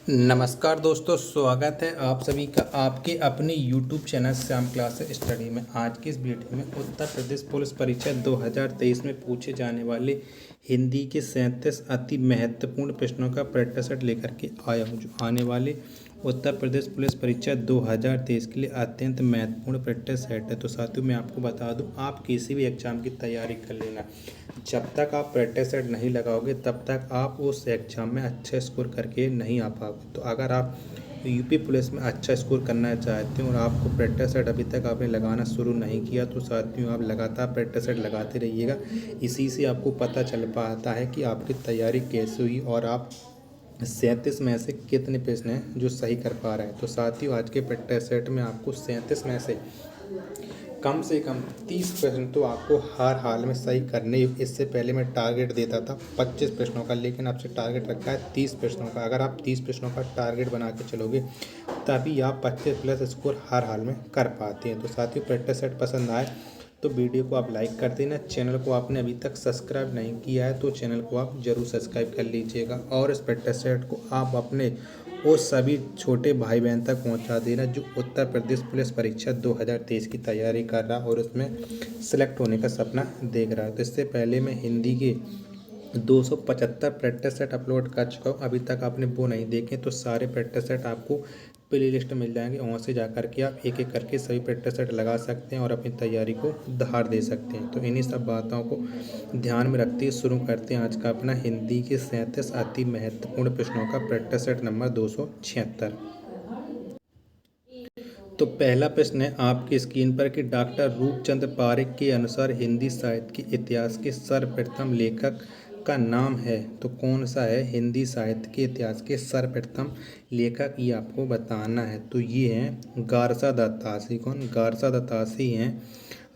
नमस्कार दोस्तों, स्वागत है आप सभी का आपके अपने YouTube channel Shyam class study में। आज की इस वीडियो में उत्तर प्रदेश पुलिस परीक्षा 2023 में पूछे जाने वाले हिंदी के 37 अति महत्वपूर्ण प्रश्नों का प्रैक्टिस सेट लेकर के आया हूँ, जो आने वाले उत्तर प्रदेश पुलिस परीक्षा 2023 के लिए अत्यंत महत्वपूर्ण प्रैक्टिस सेट है। तो साथियों, मैं आपको बता दूं, आप किसी भी एग्ज़ाम की तैयारी कर लेना, जब तक आप प्रैक्टिस सेट नहीं लगाओगे तब तक आप उस एग्ज़ाम में अच्छा स्कोर करके नहीं आ पाओगे। तो अगर आप यूपी पुलिस में अच्छा स्कोर करना चाहते हैं और आपको प्रैक्टिस सेट अभी तक आपने लगाना शुरू नहीं किया, तो साथियों आप लगातार प्रैक्टिस सेट लगाते रहिएगा। इसी से आपको पता चल पाता है कि आपकी तैयारी कैसे हुई और आप 37 में से कितने प्रश्न हैं जो सही कर पा रहे हैं। तो साथियों, आज के प्रैक्टिस सेट में आपको 37 में से कम 30 प्रश्न तो आपको हर हाल में सही करने। इससे पहले मैं टारगेट देता था 25 प्रश्नों का, लेकिन आपसे टारगेट रखा है 30 प्रश्नों का। अगर आप 30 प्रश्नों का टारगेट बना के चलोगे तभी आप 25 प्लस स्कोर हर हाल में कर पाते हैं। तो साथियों, प्रैक्टिस सेट पसंद आए तो वीडियो को आप लाइक कर देना। चैनल को आपने अभी तक सब्सक्राइब नहीं किया है तो चैनल को आप ज़रूर सब्सक्राइब कर लीजिएगा और इस प्रैक्टिस सेट को आप अपने वो सभी छोटे भाई बहन तक पहुंचा देना जो उत्तर प्रदेश पुलिस परीक्षा 2023 की तैयारी कर रहा और उसमें सेलेक्ट होने का सपना देख रहा है। तो इससे पहले मैं हिंदी के 275 प्रैक्टिस सेट अपलोड कर चुका हूँ। अभी तक आपने वो नहीं देखे तो सारे प्रैक्टिस सेट आपको प्ले लिस्ट मिल जाएंगे, वहाँ से जा कर के आप एक एक करके सभी प्रैक्टिस सेट लगा सकते हैं और अपनी तैयारी को धार दे सकते हैं। तो इन्हीं सब बातों को ध्यान में रखते हुए शुरू करते हैं आज का अपना हिंदी के 37 अति महत्वपूर्ण प्रश्नों का प्रैक्टिस सेट नंबर 276। तो पहला प्रश्न है आपकी स्क्रीन पर कि डॉक्टर रूपचंद पारेख के अनुसार हिंदी साहित्य के इतिहास के सर्वप्रथम लेखक का नाम है तो कौन सा है? हिंदी साहित्य के इतिहास के सर्वप्रथम लेखक ये आपको बताना है। तो ये हैं गारसा दत्तासी। कौन? गारसा दत्तासी हैं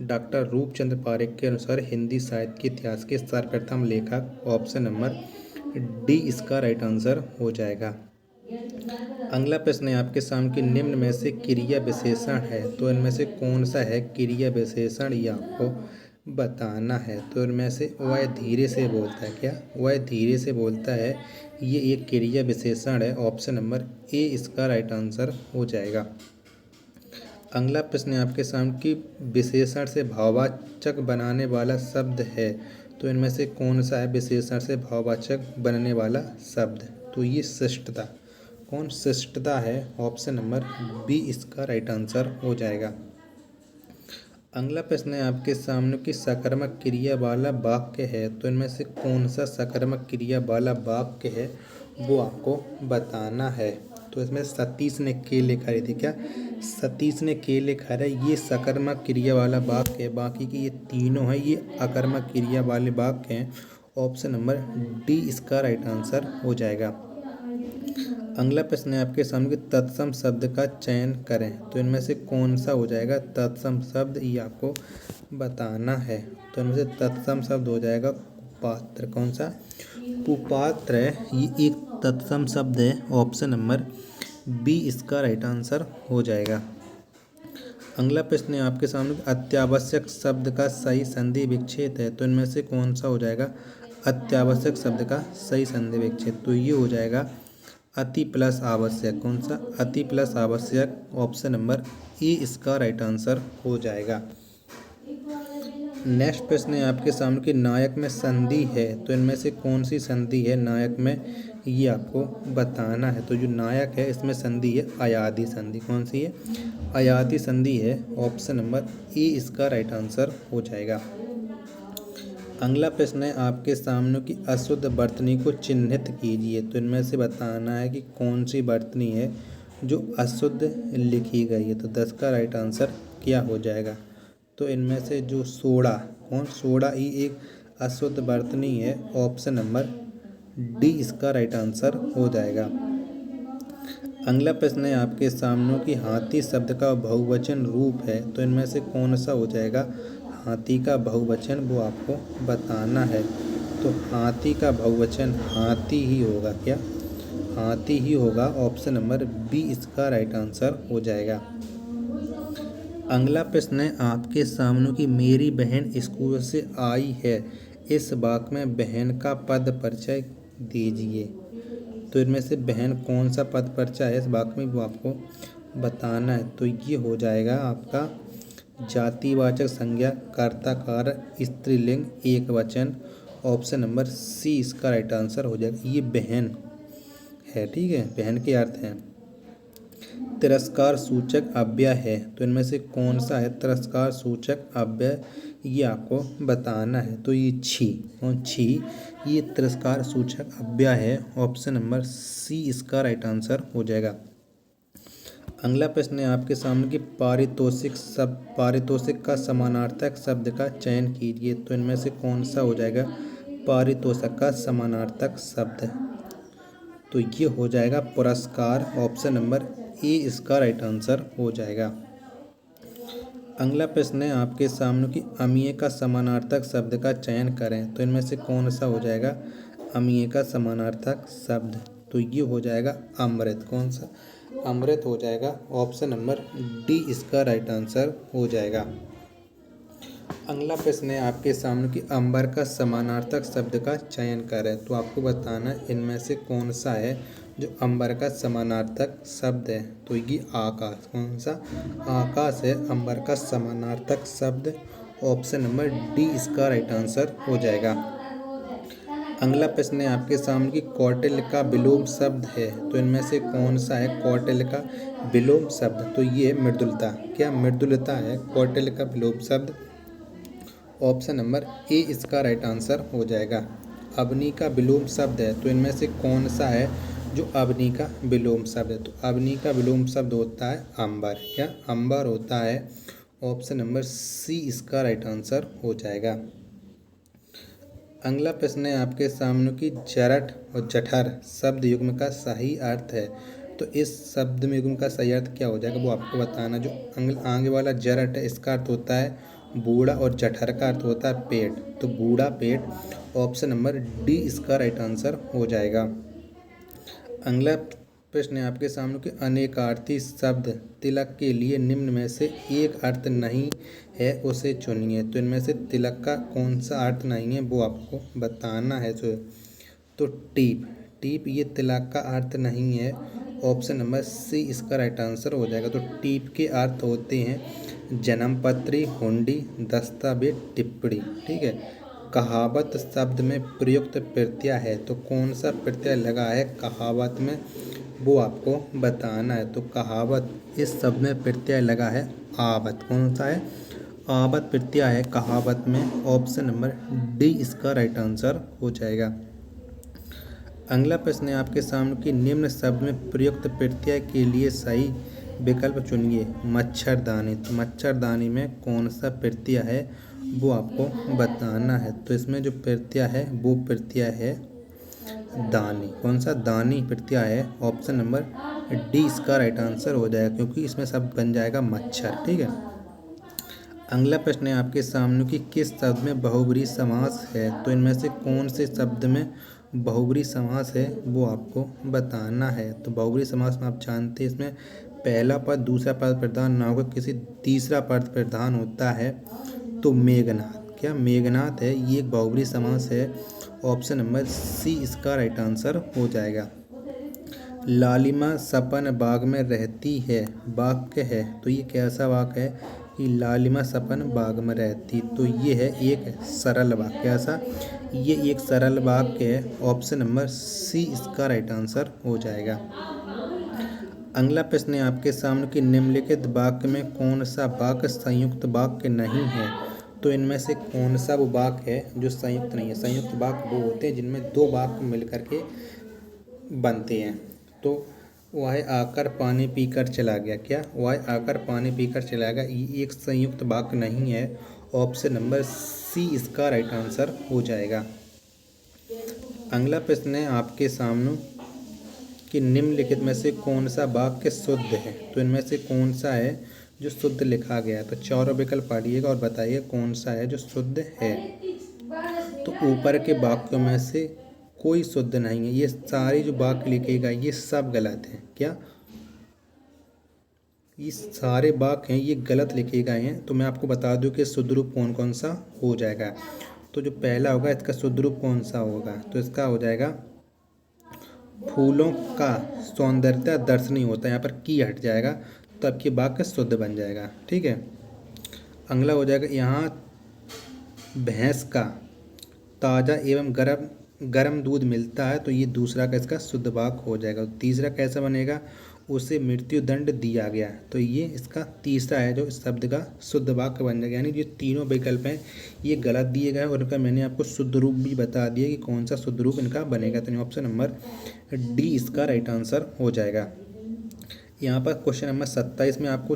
डॉक्टर रूपचंद पारेख के अनुसार हिंदी साहित्य के इतिहास के सर्वप्रथम लेखक। ऑप्शन नंबर डी इसका राइट आंसर हो जाएगा। अगला प्रश्न है आपके सामने कि निम्न में से क्रिया विशेषण है तो इनमें से कौन सा है क्रिया विशेषण, ये आपको बताना है। तो इनमें से वह धीरे से बोलता है, क्या वह धीरे से बोलता है, ये एक क्रिया विशेषण है। ऑप्शन नंबर ए इसका राइट आंसर हो जाएगा। अगला प्रश्न है आपके सामने कि विशेषण से भाववाचक बनाने वाला शब्द है तो इनमें से कौन सा है विशेषण से भाववाचक बनने वाला शब्द? तो ये शिष्टता। कौन? शिष्टता है। ऑप्शन नंबर बी इसका राइट आंसर हो जाएगा। अगला प्रश्न है आपके सामने कि सकर्मक क्रिया वाला वाक्य है तो इनमें से कौन सा सकर्मक क्रिया वाला वाक्य है वो आपको बताना है। तो इसमें सतीश ने केले लिखा रही थी, क्या सतीश ने केले लिखा है, ये सकर्मक क्रिया वाला वाक्य है। बाकी की ये तीनों हैं ये अकर्मक क्रिया वाले वाक्य हैं। ऑप्शन नंबर डी इसका राइट आंसर हो जाएगा। अगला प्रश्न है आपके सामने तत्सम शब्द का चयन करें तो इनमें से कौन सा हो जाएगा तत्सम शब्द, ये आपको बताना है। तो इनमें से तत्सम शब्द हो जाएगा कुपात्र। कौन सा? कुपात्र है, ये एक तत्सम शब्द है। ऑप्शन नंबर बी इसका राइट आंसर हो जाएगा। अगला प्रश्न है आपके सामने अत्यावश्यक शब्द का सही संधि विच्छेद है तो इनमें से कौन सा हो जाएगा अत्यावश्यक शब्द का सही संधि विच्छेद? तो ये हो जाएगा अति प्लस आवश्यक। कौन सा? अति प्लस आवश्यक। ऑप्शन नंबर ए इसका राइट आंसर हो जाएगा। नेक्स्ट प्रश्न है आपके सामने कि नायक में संधि है तो इनमें से कौन सी संधि है नायक में, ये आपको बताना है। तो जो नायक है इसमें संधि है अयादी संधि। कौन सी है? अयादी संधि है। ऑप्शन नंबर ए इसका राइट आंसर हो जाएगा। अगला प्रश्न है आपके सामने कि अशुद्ध वर्तनी को चिन्हित कीजिए तो इनमें से बताना है कि कौन सी वर्तनी है जो अशुद्ध लिखी गई है। तो 10 का राइट आंसर क्या हो जाएगा? तो इनमें से जो सोडा, कौन? सोडा ही एक अशुद्ध वर्तनी है। ऑप्शन नंबर डी इसका राइट आंसर हो जाएगा। अगला प्रश्न है आपके सामने कि हाथी शब्द का बहुवचन रूप है तो इनमें से कौन सा हो जाएगा हाथी का बहुवचन, वो आपको बताना है। तो हाथी का बहुवचन हाथी ही होगा, क्या हाथी ही होगा। ऑप्शन नंबर बी इसका राइट आंसर हो जाएगा। अगला प्रश्न है आपके सामने कि मेरी बहन स्कूल से आई है, इस वाक्य में बहन का पद परिचय दीजिए। तो इनमें से बहन कौन सा पद पर्चा है इस वाक्य में, वो आपको बताना है। तो ये हो जाएगा आपका जातिवाचक संज्ञा, कर्ता कारक, स्त्रीलिंग, एक वचन। ऑप्शन नंबर सी इसका राइट आंसर हो जाएगा। ये बहन है, ठीक है, बहन के अर्थ हैं। तिरस्कार सूचक अव्यय है, तो इनमें से कौन सा है तिरस्कार सूचक अव्यय, ये आपको बताना है। तो ये छी, कौन छी, ये तिरस्कार सूचक अव्यय है। ऑप्शन नंबर सी इसका राइट आंसर हो जाएगा। अगला प्रश्न है आपके सामने कि पारितोषिक का समानार्थक शब्द का चयन कीजिए। तो इनमें से कौन सा हो जाएगा पारितोषिक का समानार्थक शब्द, तो ये हो जाएगा पुरस्कार। ऑप्शन नंबर ए इसका राइट आंसर हो जाएगा। अगला प्रश्न है आपके सामने कि अमीय का समानार्थक शब्द का चयन करें। तो इनमें से कौन सा हो जाएगा अमीय का समानार्थक शब्द, तो ये हो जाएगा अमृत। कौन सा अमृत हो जाएगा। ऑप्शन नंबर डी इसका राइट आंसर हो जाएगा। अगला प्रश्न है आपके सामने कि अंबर का समानार्थक शब्द का चयन करें। तो आपको बताना है इनमें से कौन सा है जो अंबर का समानार्थक शब्द है, तो ये आकाश। कौन सा आकाश है अंबर का समानार्थक शब्द। ऑप्शन नंबर डी इसका राइट आंसर हो जाएगा। अगला प्रश्न है आपके सामने कि कौटिल्य का विलोम शब्द है। तो इनमें से कौन सा है कौटिल्य का विलोम शब्द, तो ये मृदुलता। क्या मृदुलता है कौटिल्य का विलोम शब्द। ऑप्शन नंबर ए इसका राइट आंसर हो जाएगा। अवनी का विलोम शब्द है, तो इनमें से कौन सा है जो अवनी का विलोम शब्द है। तो अवनी का विलोम शब्द होता है अंबर। क्या अंबर होता है। ऑप्शन नंबर सी इसका राइट आंसर हो जाएगा। अगला प्रश्न है आपके सामने कि जरठ और जठर शब्द युग्म का सही अर्थ है। तो इस शब्द में युग्म का सही अर्थ क्या हो जाएगा वो आपको बताना। जो आगे वाला जरठ है इसका अर्थ होता है बूढ़ा और जठर का अर्थ होता है पेट, तो बूढ़ा पेट। ऑप्शन नंबर डी इसका राइट आंसर हो जाएगा। अगला प्रश्न है आपके सामने कि अनेकार्थी शब्द तिलक के लिए निम्न में से एक अर्थ नहीं है उसे चुनिए। तो इनमें से तिलक का कौन सा अर्थ नहीं है वो आपको बताना है। तो टीप ये तिलक का अर्थ नहीं है। ऑप्शन नंबर सी इसका राइट आंसर हो जाएगा। तो टीप के अर्थ होते हैं जन्मपत्री, हुंडी, दस्तावेज, टिप्पणी, ठीक है। कहावत शब्द में प्रयुक्त प्रत्यय है, तो कौन सा प्रत्यय लगा है कहावत में वो आपको बताना है। तो कहावत इस शब्द में प्रत्यय लगा है आवत। कौन सा है आवत प्रत्यय है कहावत में। ऑप्शन नंबर डी इसका राइट आंसर हो जाएगा। अगला प्रश्न है आपके सामने कि निम्न शब्द में प्रयुक्त प्रत्यय के लिए सही विकल्प चुनिए। मच्छरदानी, तो मच्छरदानी में कौन सा प्रत्यय है वो आपको बताना है। तो इसमें जो प्रत्यय है वो प्रत्यय है दानी। कौन सा दानी प्रत्यय है। ऑप्शन नंबर डी इसका राइट आंसर हो जाएगा क्योंकि इसमें शब्द बन जाएगा मच्छर, ठीक है। अगला प्रश्न है आपके सामने कि किस शब्द में बहुब्रीहि समास है। तो इनमें से कौन से शब्द में बहुब्रीहि समास है वो आपको बताना है। तो बहुब्रीहि समास में आप जानते हैं इसमें पहला पद दूसरा पद प्रधान ना होकर किसी तीसरा पद प्रधान होता है। तो मेघनाथ, क्या मेघनाथ है ये एक बहुब्रीहि समास है। ऑप्शन नंबर सी इसका राइट आंसर हो जाएगा। लालिमा सपन बाग में रहती है वाक्य है, तो ये कैसा वाक्य है कि लालिमा सपन बाग में रहती, तो ये है एक सरल वाक्य। ऐसा ये एक सरल वाक्य है। ऑप्शन नंबर सी इसका राइट आंसर हो जाएगा। अगला प्रश्न है आपके सामने कि निम्नलिखित वाक्य में कौन सा वाक्य संयुक्त वाक्य नहीं है। तो इनमें से कौन सा वो वाक्य है जो संयुक्त नहीं है। संयुक्त वाक्य वो होते हैं जिनमें दो वाक्य मिलकर के बनते हैं। तो वह आकर पानी पीकर चला गया, क्या वह आकर पानी पीकर चला गया, ये एक संयुक्त वाक्य नहीं है। ऑप्शन नंबर सी इसका राइट आंसर हो जाएगा। अगला प्रश्न है आपके सामने कि निम्नलिखित में से कौन सा वाक्य शुद्ध है। तो इनमें से कौन सा है जो शुद्ध लिखा गया है। तो चारों विकल्प पढ़िएगा और बताइए कौन सा है जो शुद्ध है। तो ऊपर के वाक्यों में से कोई शुद्ध नहीं है। ये सारे जो वाक्य लिखे गए ये सब गलत हैं। क्या ये सारे वाक्य हैं ये गलत लिखे गए हैं। तो मैं आपको बता दूं कि शुद्ध रूप कौन कौन सा हो जाएगा। तो जो पहला होगा इसका शुद्ध रूप कौन सा होगा, तो इसका हो जाएगा फूलों का सौंदर्यता दर्शनीय होता है, यहाँ पर की हट जाएगा तो आपकी वाक्य शुद्ध बन जाएगा। ठीक है, अगला हो जाएगा यहाँ भैंस का ताज़ा एवं गरम गरम दूध मिलता है, तो ये दूसरा का इसका शुद्ध वाक्य हो जाएगा। तीसरा कैसा बनेगा, उसे मृत्यु दंड दिया गया, तो ये इसका तीसरा है जो इस शब्द का शुद्ध वाक्य बन जाएगा। यानी जो तीनों विकल्प हैं ये गलत दिए गए और इनका मैंने आपको शुद्ध रूप भी बता दिया कि कौन सा शुद्ध रूप इनका बनेगा, तो ऑप्शन नंबर डी इसका राइट आंसर हो जाएगा। यहाँ पर क्वेश्चन नंबर 27 में आपको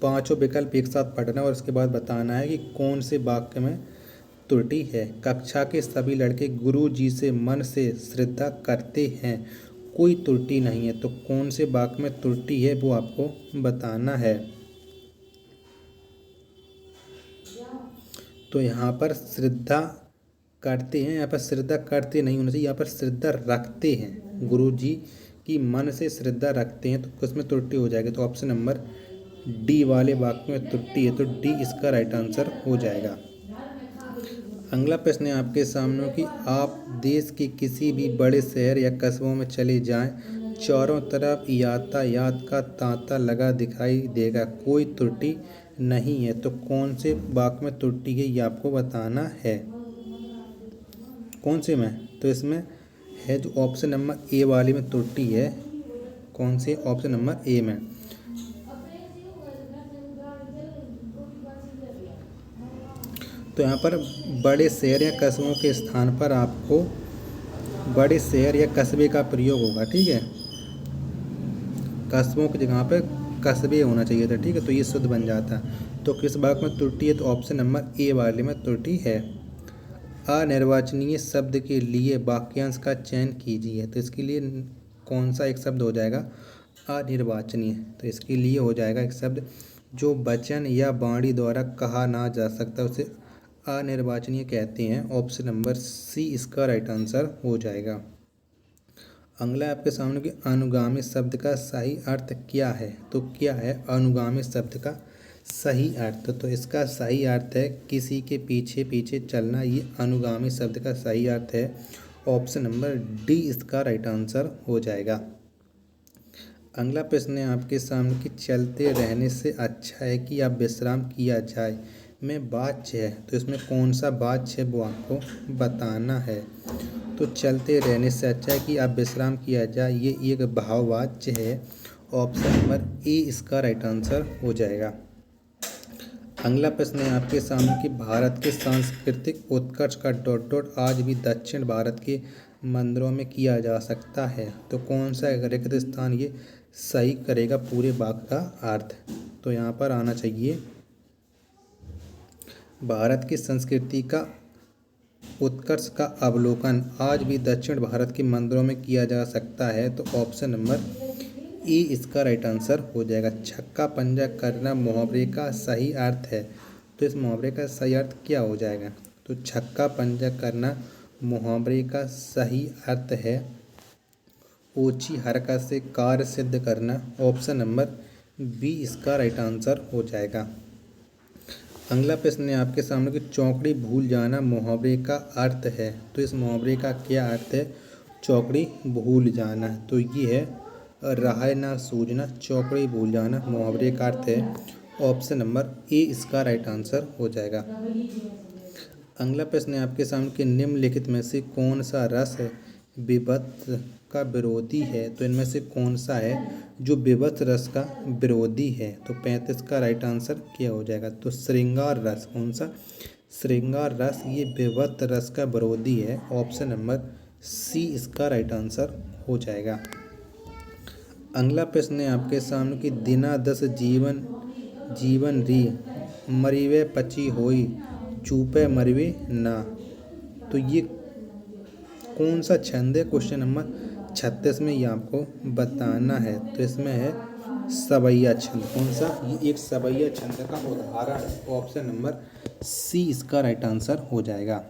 पांचों विकल्प एक साथ पढ़ना और उसके बाद बताना है कि कौन से वाक्य में त्रुटि है। कक्षा के सभी लड़के गुरु जी से मन से श्रद्धा करते हैं, कोई त्रुटि नहीं है, तो कौन से वाक्य में त्रुटि है वो आपको बताना है। तो यहाँ पर श्रद्धा करते हैं, यहाँ पर श्रद्धा करते नहीं होना चाहिए, यहाँ पर श्रद्धा रखते हैं, गुरु जी की मन से श्रद्धा रखते हैं, तो उसमें त्रुटि हो जाएगी। तो ऑप्शन नंबर डी वाले वाक्य में त्रुटि है, तो डी इसका राइट आंसर हो जाएगा। अगला प्रश्न है आपके सामने कि आप देश के किसी भी बड़े शहर या कस्बों में चले जाएं, चारों तरफ यातायात का तांता लगा दिखाई देगा, कोई त्रुटि नहीं है, तो कौन से वाक्य में त्रुटि है ये आपको बताना है। कौन से में, तो इसमें है जो ऑप्शन नंबर ए वाले में त्रुटि है। कौन से, ऑप्शन नंबर ए में। तो यहाँ पर बड़े शहर या कस्बों के स्थान पर आपको बड़े शहर या कस्बे का प्रयोग होगा। ठीक है, कस्बों की जगह पे कस्बे होना चाहिए था। ठीक है, तो ये शुद्ध बन जाता। तो किस वाक्य में त्रुटि है, तो ऑप्शन नंबर ए वाले में त्रुटि है। अनिर्वाचनीय शब्द के लिए वाक्यांश का चयन कीजिए, तो इसके लिए कौन सा एक शब्द हो जाएगा, अनिर्वाचनीय। तो इसके लिए हो जाएगा एक शब्द जो वचन या वाणी द्वारा कहा ना जा सकता, उसे अनिर्वाचनीय कहते हैं। ऑप्शन नंबर सी इसका राइट आंसर हो जाएगा। अगला आपके सामने कि अनुगामी शब्द का सही अर्थ क्या है, तो क्या है अनुगामी शब्द का सही अर्थ, तो इसका सही अर्थ है किसी के पीछे पीछे चलना, ये अनुगामी शब्द का सही अर्थ है। ऑप्शन नंबर डी इसका राइट आंसर हो जाएगा। अगला प्रश्न है आपके सामने कि चलते रहने से अच्छा है कि आप विश्राम किया जाए में वाच्य है, तो इसमें कौन सा वाच्य है वो आपको बताना है। तो चलते रहने से अच्छा है कि आप विश्राम किया जाए, ये एक भाववाच्य है। ऑप्शन नंबर ए इसका राइट आंसर हो जाएगा। अगला प्रश्न है आपके सामने कि भारत के सांस्कृतिक उत्कर्ष का डॉट डॉट आज भी दक्षिण भारत के मंदिरों में किया जा सकता है, तो कौन सा रिक्त स्थान ये सही करेगा पूरे वाक्य का अर्थ। तो यहाँ पर आना चाहिए भारत की संस्कृति का उत्कर्ष का अवलोकन आज भी दक्षिण भारत के मंदिरों में किया जा सकता है, तो ऑप्शन नंबर ए इसका राइट आंसर हो जाएगा। छक्का पंजा करना मुहावरे का सही अर्थ है, तो इस मुहावरे का सही अर्थ क्या हो जाएगा, तो छक्का पंजा करना मुहावरे का सही अर्थ है ऊंची हरकत से कार्य सिद्ध करना। ऑप्शन नंबर बी इसका राइट आंसर हो जाएगा। अगला प्रश्न है आपके सामने कि चौकड़ी भूल जाना मुहावरे का अर्थ है, तो इस मुहावरे का क्या अर्थ है, चौकड़ी भूल जाना, तो ये है राह ना सूझना, चौकड़ी भूल जाना मुहावरे का अर्थ है। ऑप्शन नंबर ए इसका राइट आंसर हो जाएगा। अगला प्रश्न है आपके सामने कि निम्नलिखित में से कौन सा रस विभत्स का विरोधी है, तो इनमें से कौन सा है जो विभत्स रस का विरोधी है, तो 35 का राइट आंसर क्या हो जाएगा, तो श्रृंगार रस। कौन सा, श्रृंगार रस ये विभत्स रस का विरोधी है। ऑप्शन नंबर सी इसका राइट आंसर हो जाएगा। अगला प्रश्न है आपके सामने कि दिना दस जीवन जीवन री मरिवे पची होई चूपे मरिवे ना, तो ये कौन सा छंद है, क्वेश्चन नंबर 36 में ये आपको बताना है। तो इसमें है सवैया छंद। कौन सा, ये एक सवैया छंद का उदाहरण है। ऑप्शन नंबर सी इसका राइट आंसर हो जाएगा।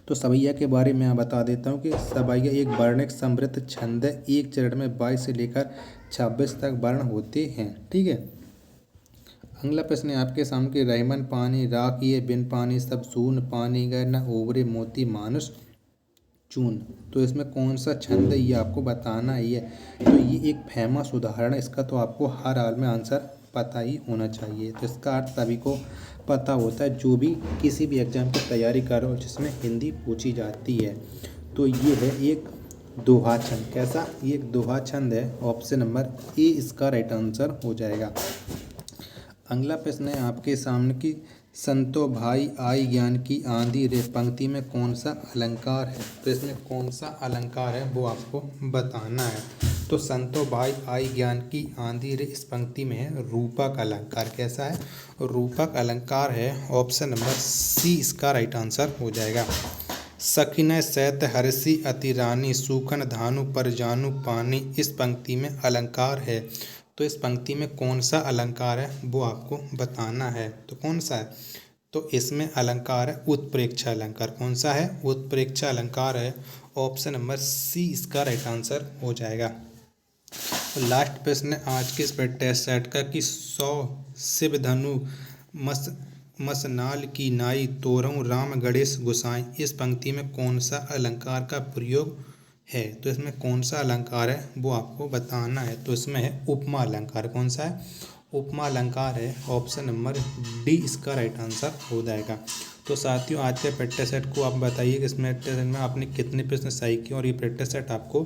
तो सवैया के बारे में मैं बता देता हूँ कि सवैया एक वर्णिक समृद्ध छंद है। एक चरण में 22 से लेकर 26 तक वर्ण होते हैं। ठीक है, अगला प्रश्न है आपके सामने कि रहमन पानी राखिए बिन पानी सब सून पानी गए न उबरे मोती मानुष, चून। तो इसमें कौन सा छंद है ये आपको बताना ही है। तो ये एक फेमस उदाहरण है इसका, तो आपको हर हाल में आंसर पता ही होना चाहिए। तो इसका अर्थ सभी को पता होता है जो भी किसी भी एग्जाम की तैयारी कर रहे हो जिसमें हिंदी पूछी जाती है। तो ये है एक दोहा छंद। कैसा? ये एक दोहा छंद है। ऑप्शन नंबर ए इसका राइट आंसर हो जाएगा। अगला प्रश्न है आपके सामने की संतो भाई आई ज्ञान की आंधी रे पंक्ति में कौन सा अलंकार है। तो इसमें कौन सा अलंकार है वो आपको बताना है। तो संतो भाई आई ज्ञान की आंधी रे इस पंक्ति में है रूपक अलंकार। कैसा है? रूपक अलंकार है। ऑप्शन नंबर सी इसका राइट आंसर हो जाएगा। सखिन सैत हर्षि अति रानी सूखन धानु पर जानू पानी इस पंक्ति में अलंकार है। तो इस पंक्ति में कौन सा अलंकार है वो आपको बताना है। तो कौन सा है? तो इसमें अलंकार है उत्प्रेक्षा अलंकार। कौन सा है? उत्प्रेक्षा अलंकार है। ऑप्शन नंबर सी इसका राइट आंसर हो जाएगा। तो लास्ट प्रश्न है आज के इस टेस्ट सेट का कि 100 शिव धनु मसनाल की नाई तोरऊं राम गणेश गोसाई इस पंक्ति में कौन सा अलंकार का प्रयोग है। तो इसमें कौन सा अलंकार है वो आपको बताना है। तो इसमें है उपमा अलंकार। कौन सा है? उपमा अलंकार है। ऑप्शन नंबर डी इसका राइट आंसर हो जाएगा। तो साथियों आज के प्रैक्टिस सेट को आप बताइए कि इस प्रैक्टिस सेट में आपने कितने प्रश्न सही किए और ये प्रैक्टिस सेट आपको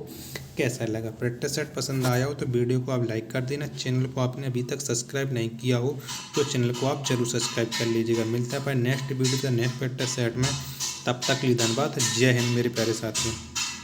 कैसा लगा। प्रैक्टिस सेट पसंद आया हो तो वीडियो को आप लाइक कर देना। चैनल को आपने अभी तक सब्सक्राइब नहीं किया हो तो चैनल को आप जरूर सब्सक्राइब कर लीजिएगा। मिलता है नेक्स्ट वीडियो का नेक्स्ट प्रैक्टिस सेट में। तब तक के लिए धन्यवाद। जय हिंद मेरे प्यारे साथियों।